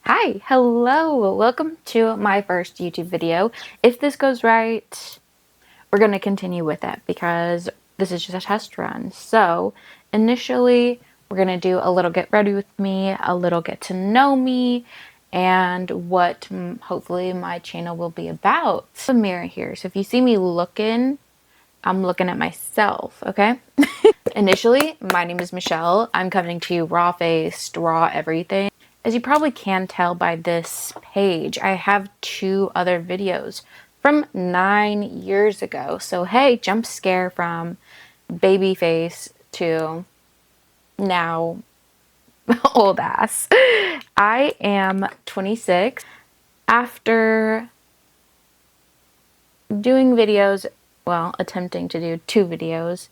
Hi, hello, welcome to my first YouTube video. If this goes right, we're going to continue with it because this is just a test run. So initially, we're going to do a little get ready with me, a little get to know me, and what hopefully my channel will be about. The mirror here, so if you see me looking, I'm looking at myself, okay? Initially, my name is Michelle. I'm coming to you raw-faced, raw everything. As you probably can tell by this page, I have 2 other videos from 9 years ago. So hey, jump scare from baby face to now old ass. I am 26. After doing videos, well, attempting to do 2 videos,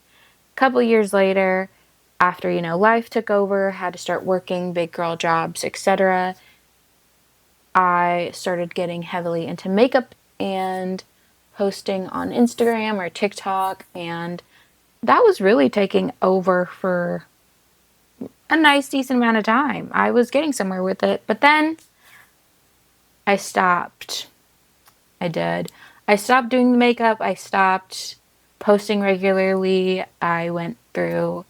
a couple years later, after, life took over, had to start working, big girl jobs, etc., I started getting heavily into makeup and posting on Instagram or TikTok, and that was really taking over for a nice, decent amount of time. I was getting somewhere with it, but then I stopped. I did. I stopped doing the makeup. I stopped posting regularly. I went through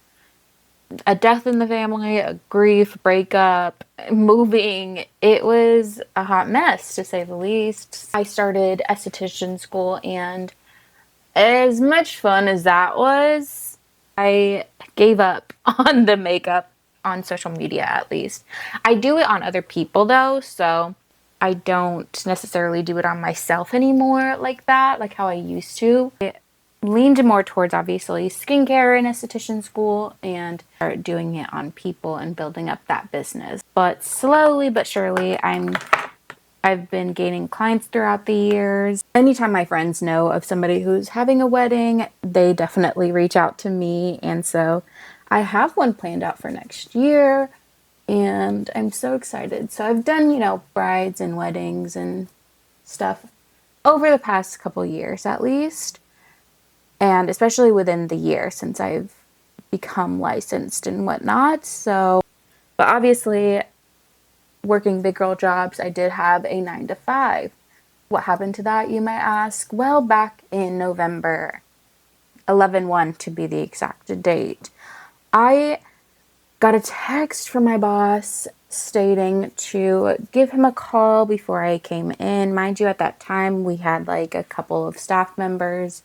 a death in the family, a grief, breakup, moving. It was a hot mess, to say the least. I started esthetician school, and as much fun as that was, I gave up on the makeup on social media, at least. I do it on other people, though, so I don't necessarily do it on myself anymore like that, like how I used to. Leaned more towards obviously skincare in esthetician school and start doing it on people and building up that business. But slowly but surely I've been gaining clients throughout the years. Anytime my friends know of somebody who's having a wedding, they definitely reach out to me, and so I have one planned out for next year and I'm so excited. So I've done, brides and weddings and stuff over the past couple years at least. And especially within the year since I've become licensed and whatnot. So, but obviously, working big girl jobs, I did have a 9 to 5. What happened to that, you might ask? Well, back in November, 11/1 to be the exact date, I got a text from my boss stating to give him a call before I came in. Mind you, at that time, we had like a couple of staff members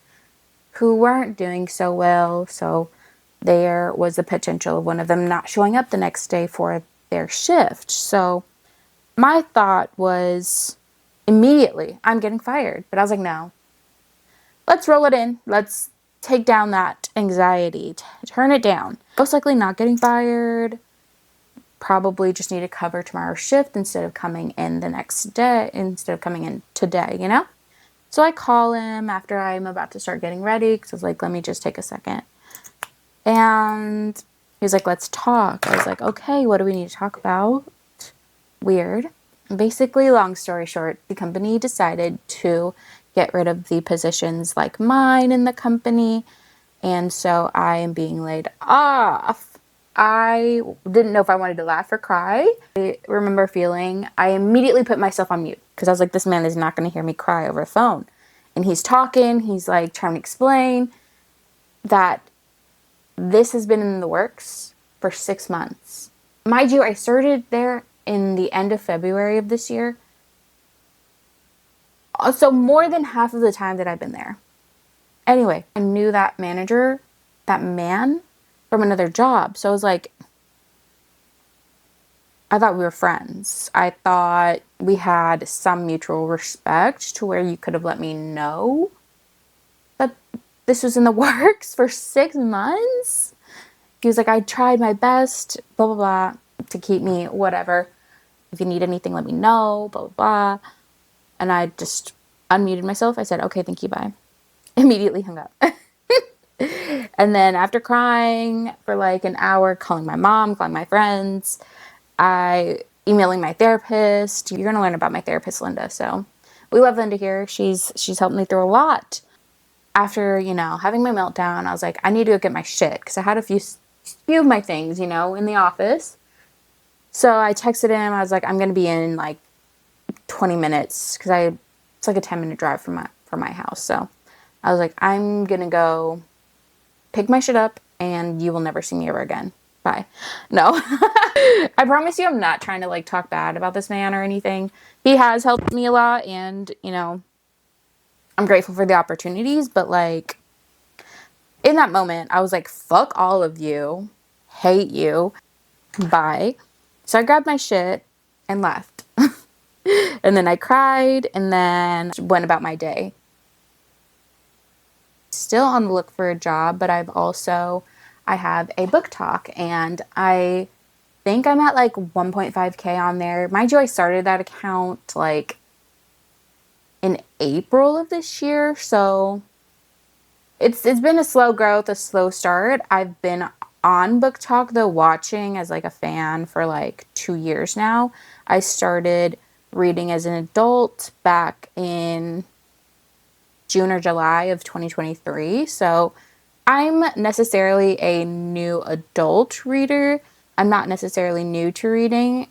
who weren't doing so well, so there was the potential of one of them not showing up the next day for their shift. So my thought was immediately, I'm getting fired. But I was like, no, let's roll it in. Let's take down that anxiety, turn it down. Most likely not getting fired. Probably just need to cover tomorrow's shift instead of coming in the next day, instead of coming in today. So I call him after I'm about to start getting ready because I was like, let me just take a second. And he was like, let's talk. I was like, okay, what do we need to talk about? Weird. Basically, long story short, the company decided to get rid of the positions like mine in the company. And so I am being laid off. I didn't know if I wanted to laugh or cry. I remember I immediately put myself on mute because I was like, this man is not going to hear me cry over the phone. And he's talking, he's like trying to explain that this has been in the works for 6 months. Mind you, I started there in the end of February of this year. So more than half of the time that I've been there. Anyway, I knew that manager, that man, from another job. So I was like, I thought we were friends. I thought we had some mutual respect to where you could have let me know that this was in the works for 6 months. He was like, I tried my best, blah, blah, blah, to keep me, whatever. If you need anything, let me know, blah, blah, blah. And I just unmuted myself. I said, okay, thank you, bye. Immediately hung up. And then after crying for like an hour, calling my mom, calling my friends, emailing my therapist. You're going to learn about my therapist, Linda. So we love Linda here. She's helped me through a lot. After, having my meltdown, I was like, I need to go get my shit because I had a few of my things, in the office. So I texted him. I was like, I'm going to be in like 20 minutes because it's like a 10-minute drive from my house. So I was like, I'm going to go pick my shit up and you will never see me ever again. Bye. No. I promise you I'm not trying to like talk bad about this man or anything. He has helped me a lot and, you know, I'm grateful for the opportunities, but like in that moment I was like, fuck all of you. Hate you. Bye. So I grabbed my shit and left. And then I cried and then went about my day. Still on the look for a job, but I have a book talk and I think I'm at like 1.5K on there. Mind you, I started that account like in April of this year, so it's been a slow growth, a slow start. I've been on Book Talk though, watching as like a fan for like 2 years now. I started reading as an adult back in June or July of 2023. So I'm necessarily a new adult reader. I'm not necessarily new to reading.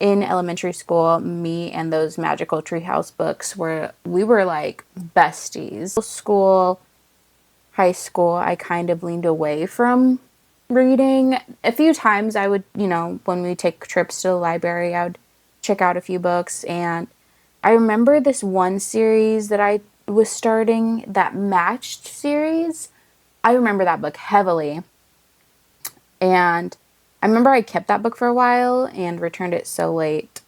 In elementary school, me and those magical treehouse books we were like besties. School, high school, I kind of leaned away from reading. A few times I would, you know, when we take trips to the library, I would check out a few books. And I remember this one series that I was starting, that Matched series. I remember that book heavily. And I remember I kept that book for a while and returned it so late.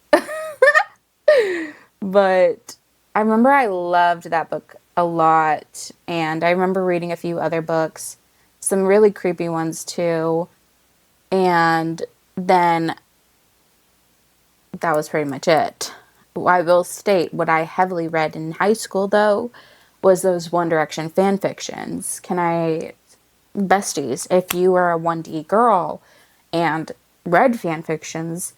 But I remember I loved that book a lot. And I remember reading a few other books, some really creepy ones too. And then that was pretty much it. I will state what I heavily read in high school, though, was those One Direction fan fictions. Besties, if you were a 1D girl and read fan fictions,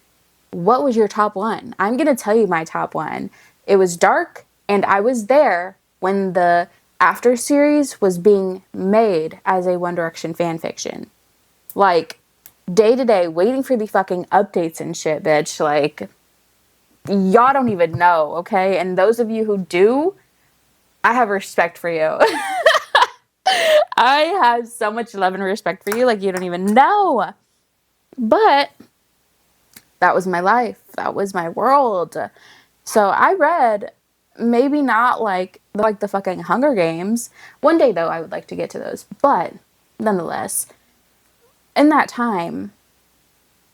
what was your top one? I'm going to tell you my top one. It was dark, and I was there when the After series was being made as a One Direction fan fiction. Like, day to day, waiting for the fucking updates and shit, bitch. Like, y'all don't even know, okay? And those of you who do, I have respect for you. I have so much love and respect for you, like you don't even know. But that was my life. That was my world. So I read, maybe not like the fucking Hunger Games. One day though, I would like to get to those. But nonetheless, in that time,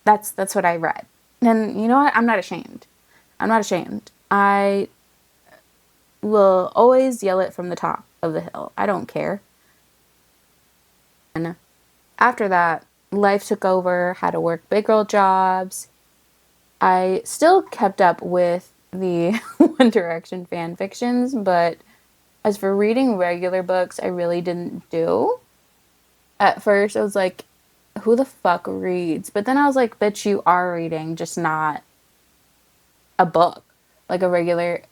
that's what I read. And you know what? I'm not ashamed. I'm not ashamed. I will always yell it from the top of the hill. I don't care. And after that, life took over, had to work big girl jobs. I still kept up with the One Direction fan fictions, but as for reading regular books, I really didn't do. At first, I was like, who the fuck reads? But then I was like, bitch, you are reading, just not a book. Like a regular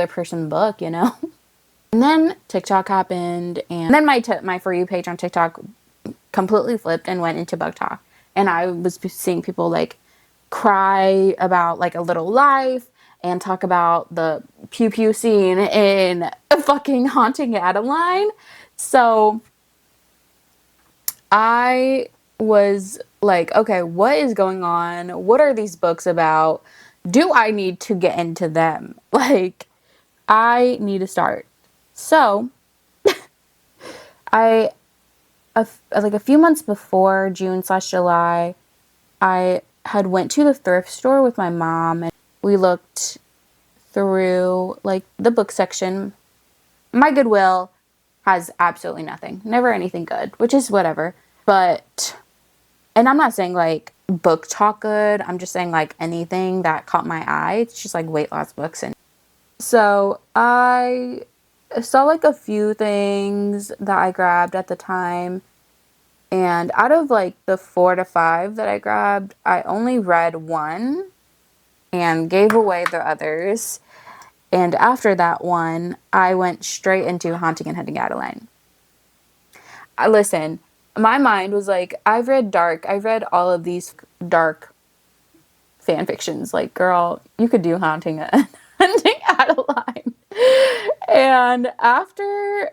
person book, you know? And then TikTok happened, and then my For You page on TikTok completely flipped and went into Bug Talk. And I was seeing people like cry about like a little life and talk about the pew pew scene in fucking Haunting Adeline. So I was like, okay, what is going on? What are these books about? Do I need to get into them? Like, I need to start. So like a few months before June/July, I had went to the thrift store with my mom and we looked through like the book section. My Goodwill has absolutely nothing, never anything good, which is whatever. But, and I'm not saying like Book Talk good, I'm just saying like anything that caught my eye. It's just like weight loss books. And so I saw like a few things that I grabbed at the time. And out of like the 4 to 5 that I grabbed, I only read one and gave away the others. And after that one, I went straight into Haunting and Hunting Adeline. Listen, my mind was like, I've read all of these dark fan fictions. Like, girl, you could do Hunting Adeline. And after,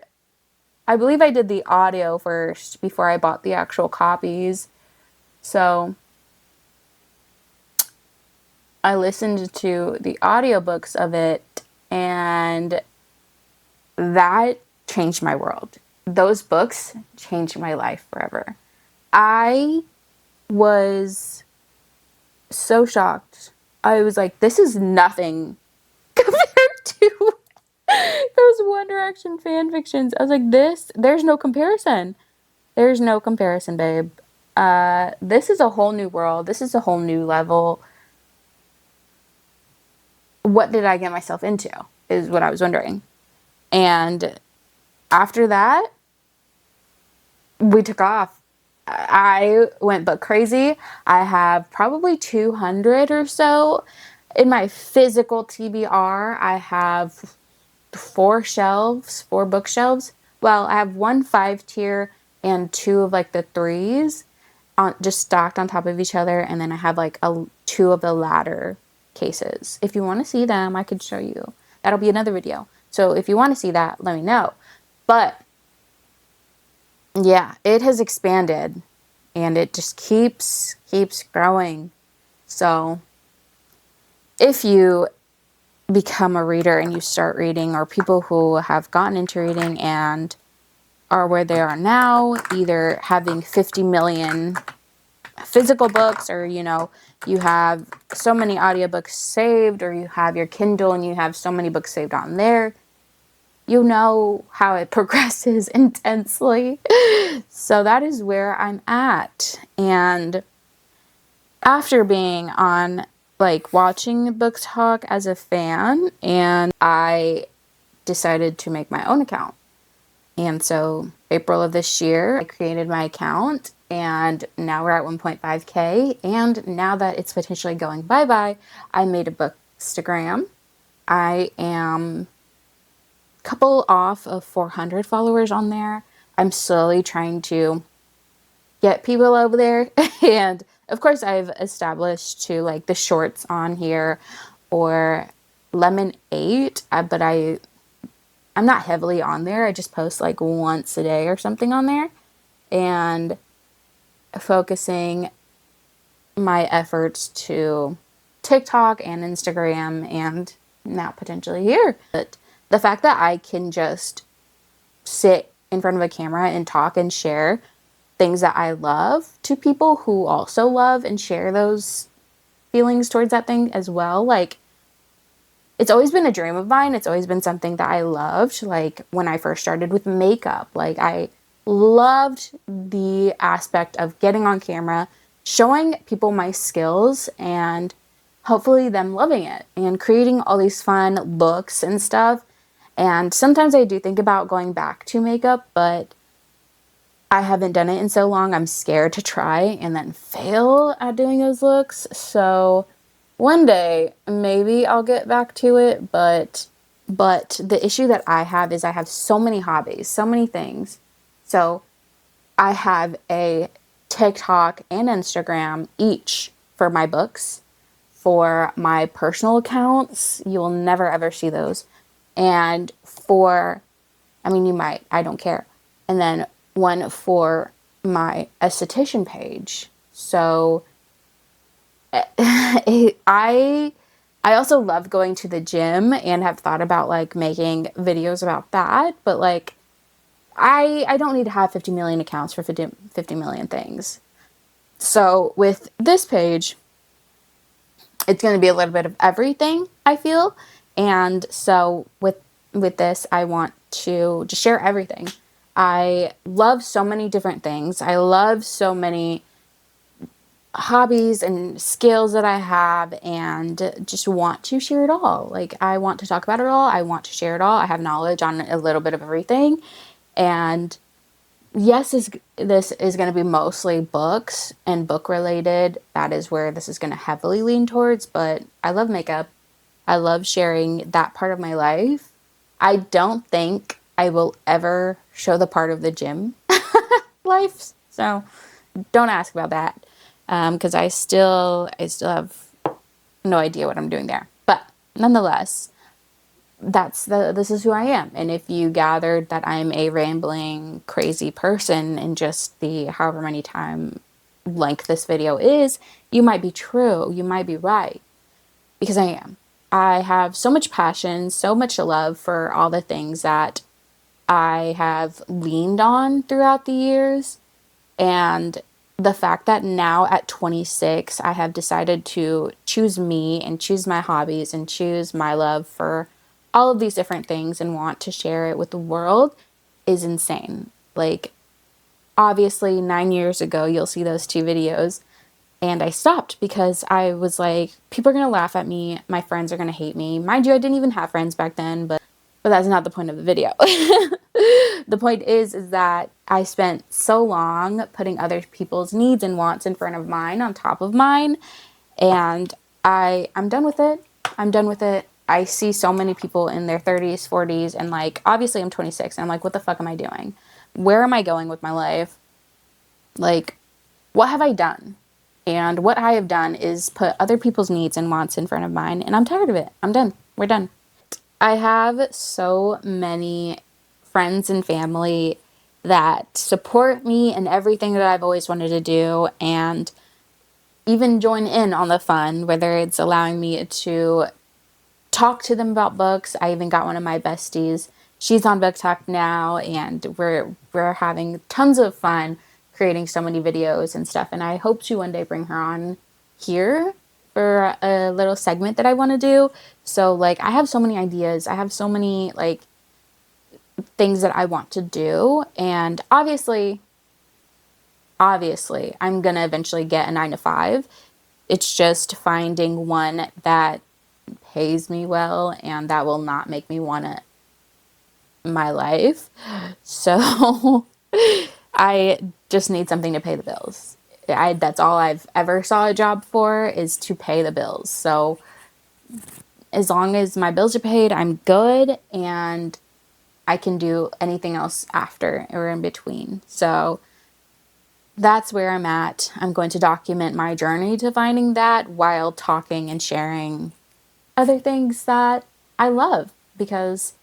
I believe I did the audio first before I bought the actual copies. So I listened to the audiobooks of it, and that changed my world. Those books changed my life forever. I was so shocked. I was like, this is nothing compared to those One Direction fan fictions. I was like, there's no comparison. There's no comparison, babe. This is a whole new world. This is a whole new level. What did I get myself into? Is what I was wondering. And after that, we took off. I went book crazy. I have probably 200 or so in my physical TBR. I have 4 bookshelves. Well, I have 1 5-tier and 2 of like the 3s just stacked on top of each other. And then I have like 2 of the ladder cases. If you want to see them, I could show you. That'll be another video. So if you want to see that, let me know. But yeah, it has expanded, and it just keeps growing. So if you become a reader and you start reading, or people who have gotten into reading and are where they are now, either having 50 million physical books, or you have so many audiobooks saved, or you have your Kindle and you have so many books saved on there, you know how it progresses intensely. So that is where I'm at. And after being on, like, watching Book Talk as a fan, and I decided to make my own account. And so April of this year, I created my account, and now we're at 1.5K. And now that it's potentially going bye-bye, I made a Bookstagram. I am couple off of 400 followers on there. I'm slowly trying to get people over there. And of course, I've established to like the shorts on here or Lemon 8, but I'm not heavily on there. I just post like once a day or something on there, and focusing my efforts to TikTok and Instagram, and now potentially here. But the fact that I can just sit in front of a camera and talk and share things that I love to people who also love and share those feelings towards that thing as well. Like, it's always been a dream of mine. It's always been something that I loved. Like, when I first started with makeup, like, I loved the aspect of getting on camera, showing people my skills, and hopefully them loving it, and creating all these fun looks and stuff. And sometimes I do think about going back to makeup, but I haven't done it in so long. I'm scared to try and then fail at doing those looks. So one day, maybe I'll get back to it. But the issue that I have is I have so many hobbies, so many things. So I have a TikTok and Instagram each for my books. For my personal accounts, you will never ever see those. And you might, I don't care. And then one for my esthetician page. So I also love going to the gym and have thought about like making videos about that. But like, I don't need to have 50 million accounts for 50 million things. So with this page, it's going to be a little bit of everything, I feel. And so with this, I want to just share everything. I love so many different things. I love so many hobbies and skills that I have, and just want to share it all. Like, I want to talk about it all. I want to share it all. I have knowledge on a little bit of everything. And yes, this is going to be mostly books and book related. That is where this is going to heavily lean towards. But I love makeup. I love sharing that part of my life. I don't think I will ever show the part of the gym life So don't ask about that, because I still have no idea what I'm doing there. But nonetheless, this is who I am. And if you gathered that I'm a rambling, crazy person in just the however many time length this video is, you might be true. You might be right. Because I am. I have so much passion, so much love for all the things that I have leaned on throughout the years. And the fact that now at 26, I have decided to choose me and choose my hobbies and choose my love for all of these different things and want to share it with the world is insane. Like, obviously 9 years ago, you'll see those 2 videos. And I stopped because I was like, people are going to laugh at me. My friends are going to hate me. Mind you, I didn't even have friends back then, but that's not the point of the video. The point is that I spent so long putting other people's needs and wants in front of mine on top of mine. And I'm done with it. I'm done with it. I see so many people in their 30s, 40s, and like, obviously I'm 26. And I'm like, what the fuck am I doing? Where am I going with my life? Like, what have I done? And what I have done is put other people's needs and wants in front of mine. And I'm tired of it. I'm done. We're done. I have so many friends and family that support me in everything that I've always wanted to do and even join in on the fun, whether it's allowing me to talk to them about books. I even got one of my besties. She's on Book Talk now, and we're having tons of fun creating so many videos and stuff. And I hope to one day bring her on here for a little segment that I want to do. So like, I have so many ideas. I have so many like things that I want to do, and obviously I'm gonna eventually get a 9 to 5. It's just finding one that pays me well and that will not make me want my life. So I just need something to pay the bills. That's all I've ever saw a job for, is to pay the bills. So as long as my bills are paid, I'm good, and I can do anything else after or in between. So that's where I'm at. I'm going to document my journey to finding that while talking and sharing other things that I love, because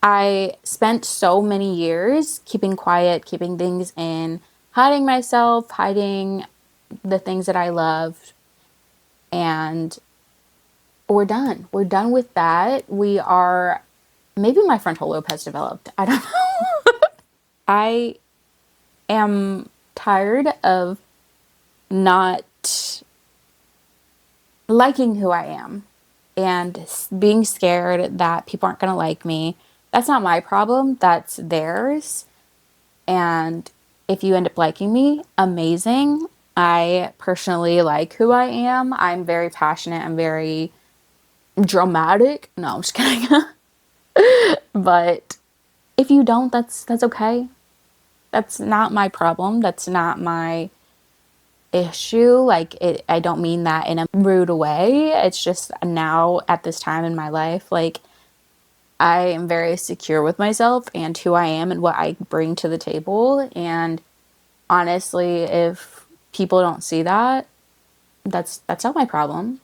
I spent so many years keeping quiet, keeping things in, hiding myself, hiding the things that I loved, and we're done. We're done with that. Maybe my frontal lobe has developed. I don't know. I am tired of not liking who I am and being scared that people aren't going to like me. That's not my problem. That's theirs. And if you end up liking me, amazing. I personally like who I am. I'm very passionate. I'm very dramatic. No, I'm just kidding. But if you don't, that's okay. That's not my problem. That's not my issue. Like, I don't mean that in a rude way. It's just now at this time in my life, like, I am very secure with myself and who I am and what I bring to the table. And honestly, if people don't see that, that's not my problem.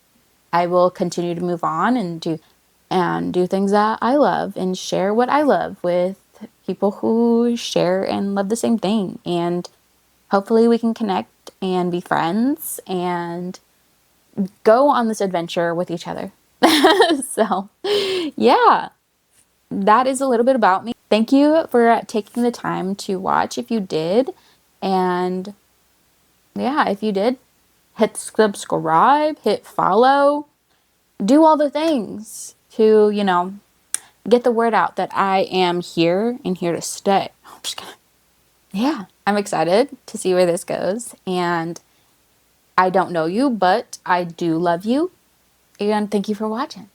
I will continue to move on and do things that I love and share what I love with people who share and love the same thing. And hopefully we can connect and be friends and go on this adventure with each other. So, yeah, that is a little bit about me. Thank you for taking the time to watch if you did. And yeah, if you did, hit subscribe, hit follow, do all the things to, get the word out that I am here and here to stay. I'm just kidding. Yeah, I'm excited to see where this goes. And I don't know you, but I do love you. And thank you for watching.